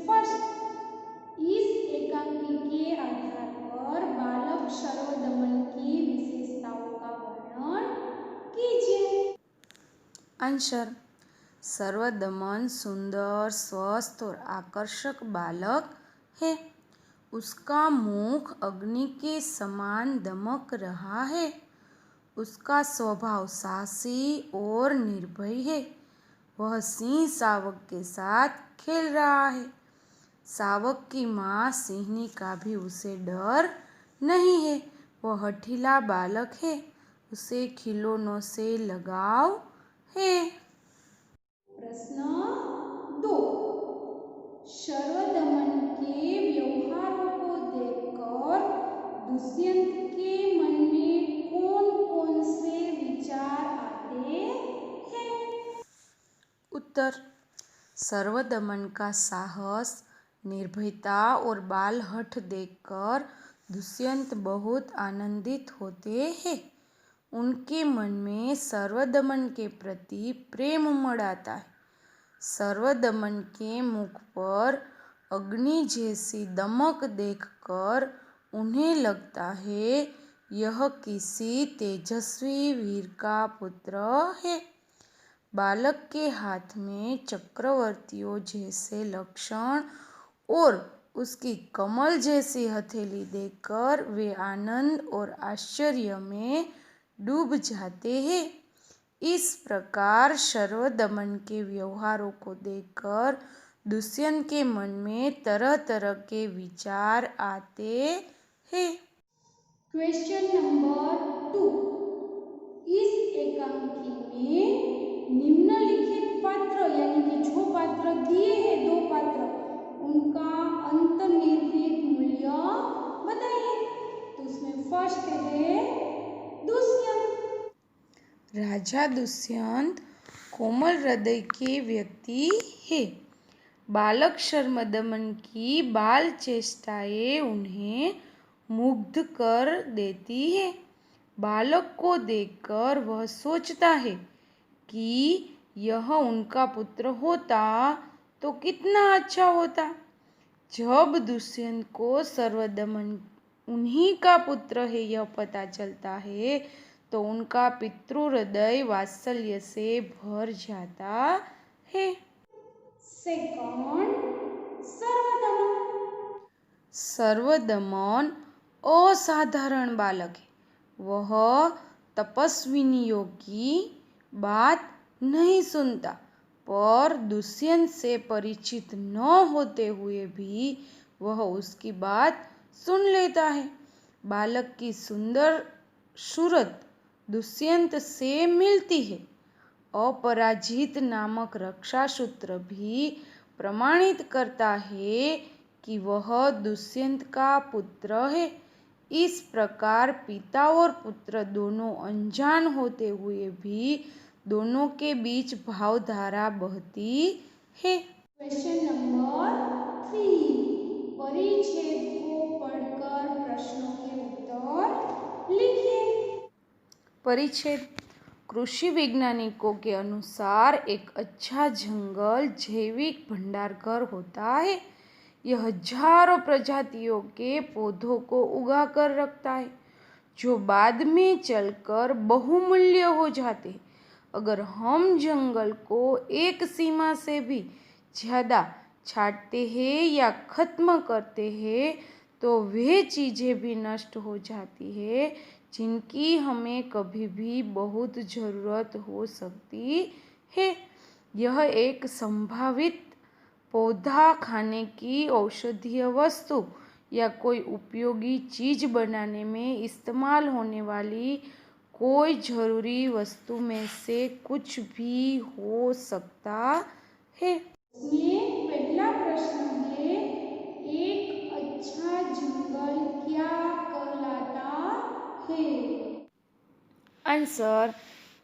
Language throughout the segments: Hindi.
फर्स्ट, इस एकांकी के आधार पर बालक सर्वदमन की विशेषताओं का वर्णन कीजिए। आंसर, सर्वदमन सुंदर, स्वस्थ और आकर्षक बालक है। उसका मुख अग्नि के समान दमक रहा है। उसका स्वभाव साहसी और निर्भय है। वह सिंह शावक के साथ खेल रहा है। शावक की माँ सिंहनी का भी उसे डर नहीं है। वह हठीला बालक है। उसे खिलौनों से लगाव है। प्रश्न 2, सर्वदमन के व्यवहारों को देखकर दुष्यंत के मन में कौन कौन से विचार आते हैं? उत्तर, सर्वदमन का साहस, निर्भयता और बाल हठ देखकर दुष्यंत बहुत आनंदित होते हैं। उनके मन में सर्वदमन के प्रति प्रेम उमड़ आता है। सर्वदमन के मुख पर अग्नि जैसी दमक देखकर उन्हें लगता है यह किसी तेजस्वी वीर का पुत्र है। बालक के हाथ में चक्रवर्तियों जैसे लक्षण और उसकी कमल जैसी हथेली देखकर वे आनंद और आश्चर्य में डूब जाते हैं। इस प्रकार सर्वदमन के व्यवहारों को देखकर दुष्यंत के मन में तरह तरह के विचार आते हैं। क्वेश्चन नंबर 2, इस एकांकी में निम्नलिखित पात्र यानी कि जो पात्र दिए हैं, 2 पात्र, उनका अंतर्निहित मूल्य बताइए। तो उसमें फर्स्ट है दुष्यंत। राजा दुष्यंत कोमल हृदय के व्यक्ति है। बालक सर्वदमन की बाल चेष्टाएं उन्हें मुग्ध कर देती है। बालक को देखकर वह सोचता है कि यह उनका पुत्र होता तो कितना अच्छा होता। जब दुष्यंत को सर्वदमन उन्हीं का पुत्र है यह पता चलता है तो उनका पितृ हृदय वात्सल्य से भर जाता है। सेकंड, सर्वदमन। सर्वदमन असाधारण बालक है। वह तपस्विनियों की बात नहीं सुनता, पर दुष्यंत से परिचित न होते हुए भी वह उसकी बात सुन लेता है। बालक की सुंदर सूरत दुष्यंत से मिलती है। अपराजित नामक रक्षा सूत्र भी प्रमाणित करता है कि वह दुष्यंत का पुत्र है। इस प्रकार पिता और पुत्र दोनों अनजान होते हुए भी दोनों के बीच भावधारा बहती है। क्वेश्चन नंबर 3, परिच्छेद को पढ़कर प्रश्नों के उत्तर लिखिए। परिच्छेद, कृषि वैज्ञानिकों के अनुसार एक अच्छा जंगल जैविक भंडारघर होता है। यह हजारों प्रजातियों के पौधों को उगा कर रखता है जो बाद में चलकर बहुमूल्य हो जाते हैं। अगर हम जंगल को एक सीमा से भी ज़्यादा छाटते हैं या खत्म करते हैं तो वे चीज़ें भी नष्ट हो जाती है जिनकी हमें कभी भी बहुत ज़रूरत हो सकती है। यह एक संभावित पौधा, खाने की औषधीय वस्तु या कोई उपयोगी चीज़ बनाने में इस्तेमाल होने वाली कोई ज़रूरी वस्तु में से कुछ भी हो सकता है। इसमें पहला प्रश्न है, एक अच्छा जंगल क्या कहलाता है? आंसर,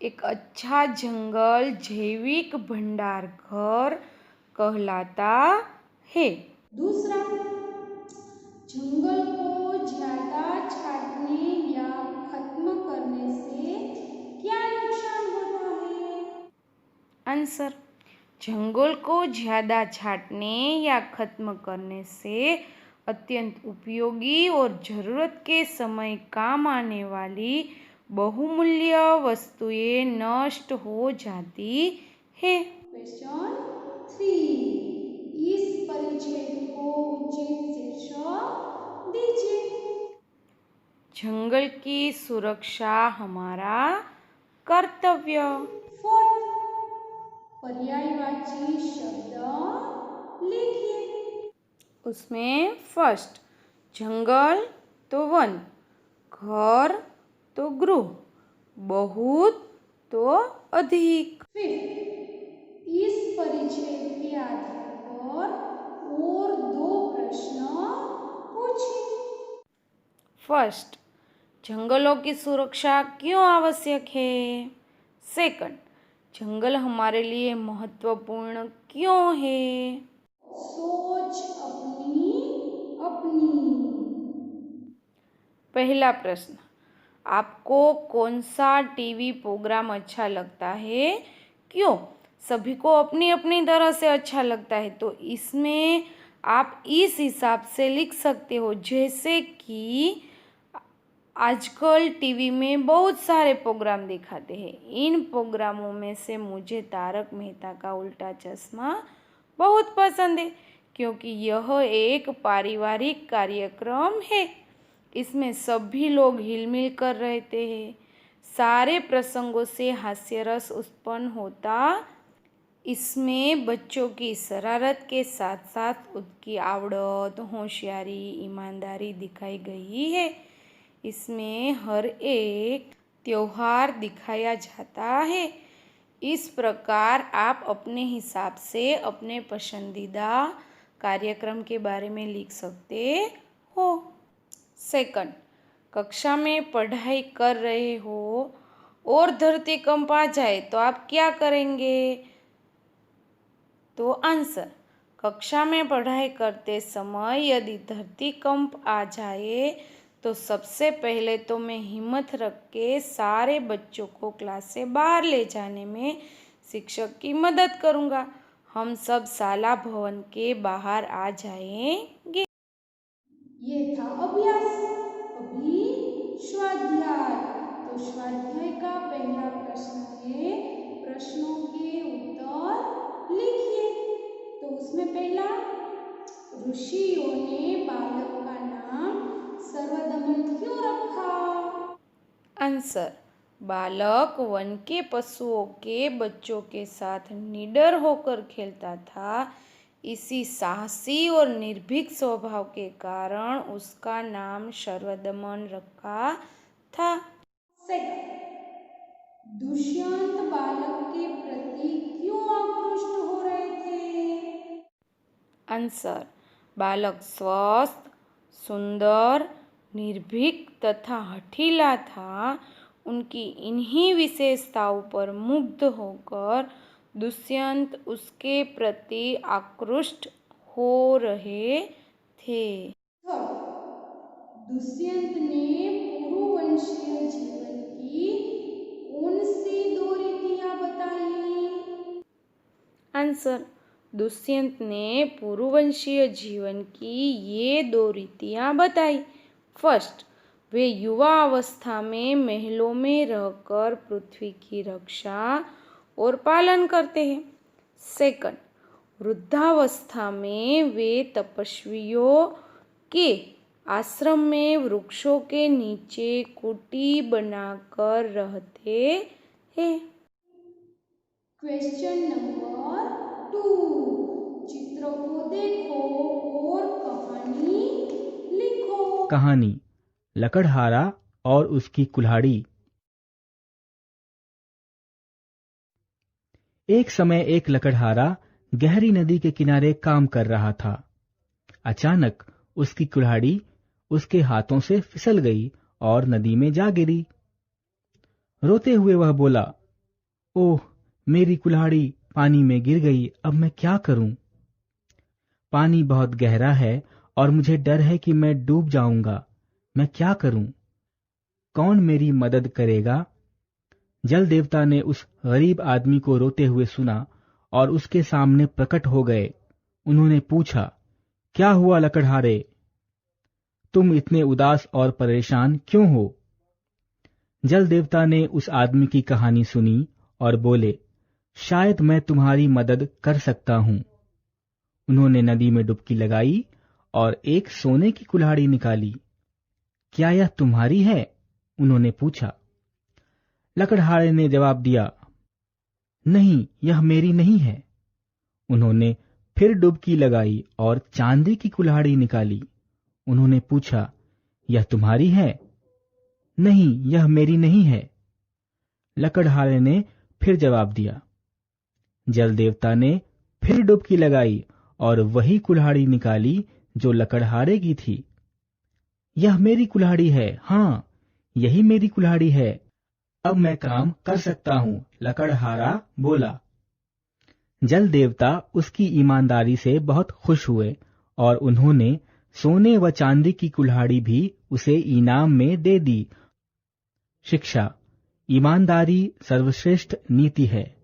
एक अच्छा जंगल जैविक भंडारघर कहलाता है। दूसरा, जंगल को ज्यादा छाटने या खत्म करने से क्या नुकसान होता है? आंसर, जंगल को ज्यादा छाटने या खत्म करने से अत्यंत उपयोगी और जरूरत के समय काम आने वाली बहुमूल्य वस्तुएं नष्ट हो जाती है। क्वेश्चन 3, इस परिच्छेद को उचित शीर्षक दीजिए। जंगल की सुरक्षा हमारा कर्तव्य। 4, पर्यायवाची शब्द लिखिए। उसमें फर्स्ट जंगल तो वन, घर तो गृह, बहुत तो अधिक। 5, इस परिच्छेद के आधार पर और 2 प्रश्न पूछिए। फर्स्ट, जंगलों की सुरक्षा क्यों आवश्यक है? सेकंड, जंगल हमारे लिए महत्वपूर्ण क्यों है? सोच अपनी अपनी। पहला प्रश्न, आपको कौन सा टीवी प्रोग्राम अच्छा लगता है? क्यों? सभी को अपनी अपनी तरह से अच्छा लगता है, तो इसमें आप इस हिसाब से लिख सकते हो। जैसे कि आजकल टीवी में बहुत सारे प्रोग्राम दिखाते हैं, इन प्रोग्रामों में से मुझे तारक मेहता का उल्टा चश्मा बहुत पसंद है, क्योंकि यह एक पारिवारिक कार्यक्रम है। इसमें सभी लोग हिलमिल कर रहते हैं, सारे प्रसंगों से हास्य रस उत्पन्न होता। इसमें बच्चों की शरारत के साथ साथ उनकी आवड़त, होशियारी, ईमानदारी दिखाई गई है। इसमें हर एक त्योहार दिखाया जाता है। इस प्रकार आप अपने हिसाब से अपने पसंदीदा कार्यक्रम के बारे में लिख सकते हो। सेकंड, कक्षा में पढ़ाई कर रहे हो और धरतीकंप आ जाए तो आप क्या करेंगे? तो आंसर, कक्षा में पढ़ाई करते समय यदि धरतीकंप आ जाए तो सबसे पहले तो मैं हिम्मत रख के सारे बच्चों को क्लास से बाहर ले जाने में शिक्षक की मदद करूँगा। हम सब शाला भवन के बाहर आ जाएंगे। ये था अभ्यास। अभी स्वाध्याय। तो स्वाध्याय का पहला प्रश्न है, प्रश्नों के उत्तर लिखिए। तो उसमें पहला, ऋषियों ने बालक का नाम सर्वदमन क्यों रखा? आंसर, बालक वन के पशुओं के बच्चों के साथ निडर होकर खेलता था। इसी साहसी और निर्भीक स्वभाव के कारण उसका नाम सर्वदमन रखा था। सेकंड, दुष्यंत बालक के प्रति क्यों आकृष्ट हो रहे थे? आंसर, बालक स्वस्थ, सुंदर, निर्भीक तथा हठीला था। उनकी इन्हीं विशेषताओं पर मुग्ध होकर दुष्यंत उसके प्रति आकृष्ट हो रहे थे। थर्ड, दुष्यंत ने पुरुवंशीय जीवन की कौन सी 2 रीतियां बताई? आंसर, दुष्यंत ने पुरुवंशीय जीवन की ये 2 रीतियां बताई। फर्स्ट, वे युवा अवस्था में महलों में रहकर पृथ्वी की रक्षा और पालन करते हैं। सेकंड, वृद्धावस्था में वे तपस्वियों के आश्रम में वृक्षों के नीचे कुटी बनाकर रहते हैं। क्वेश्चन नंबर 2, चित्र को देखो और कहानी लिखो। कहानी, लकड़हारा और उसकी कुल्हाड़ी। एक समय एक लकड़हारा गहरी नदी के किनारे काम कर रहा था। अचानक उसकी कुल्हाड़ी उसके हाथों से फिसल गई और नदी में जा गिरी। रोते हुए वह बोला, ओह, मेरी कुल्हाड़ी पानी में गिर गई, अब मैं क्या करूं? पानी बहुत गहरा है और मुझे डर है कि मैं डूब जाऊंगा। मैं क्या करूं? कौन मेरी मदद करेगा? जल देवता ने उस गरीब आदमी को रोते हुए सुना और उसके सामने प्रकट हो गए। उन्होंने पूछा, क्या हुआ लकड़हारे? तुम इतने उदास और परेशान क्यों हो? जल देवता ने उस आदमी की कहानी सुनी और बोले, शायद मैं तुम्हारी मदद कर सकता हूं। उन्होंने नदी में डुबकी लगाई और एक सोने की कुल्हाड़ी निकाली। क्या यह तुम्हारी है? उन्होंने पूछा। लकड़हारे ने जवाब दिया, नहीं, यह मेरी नहीं है। उन्होंने फिर डुबकी लगाई और चांदी की कुल्हाड़ी निकाली। उन्होंने पूछा, यह तुम्हारी है? नहीं, यह मेरी नहीं है। लकड़हारे ने फिर जवाब दिया। जल देवता ने फिर डुबकी लगाई और वही कुल्हाड़ी निकाली जो लकड़हारे की थी। यह मेरी कुल्हाड़ी है, हाँ, यही मेरी कुल्हाड़ी है। अब मैं काम कर सकता हूं, लकड़हारा बोला। जल देवता उसकी ईमानदारी से बहुत खुश हुए और उन्होंने सोने व चांदी की कुल्हाड़ी भी उसे इनाम में दे दी। शिक्षा: ईमानदारी सर्वश्रेष्ठ नीति है।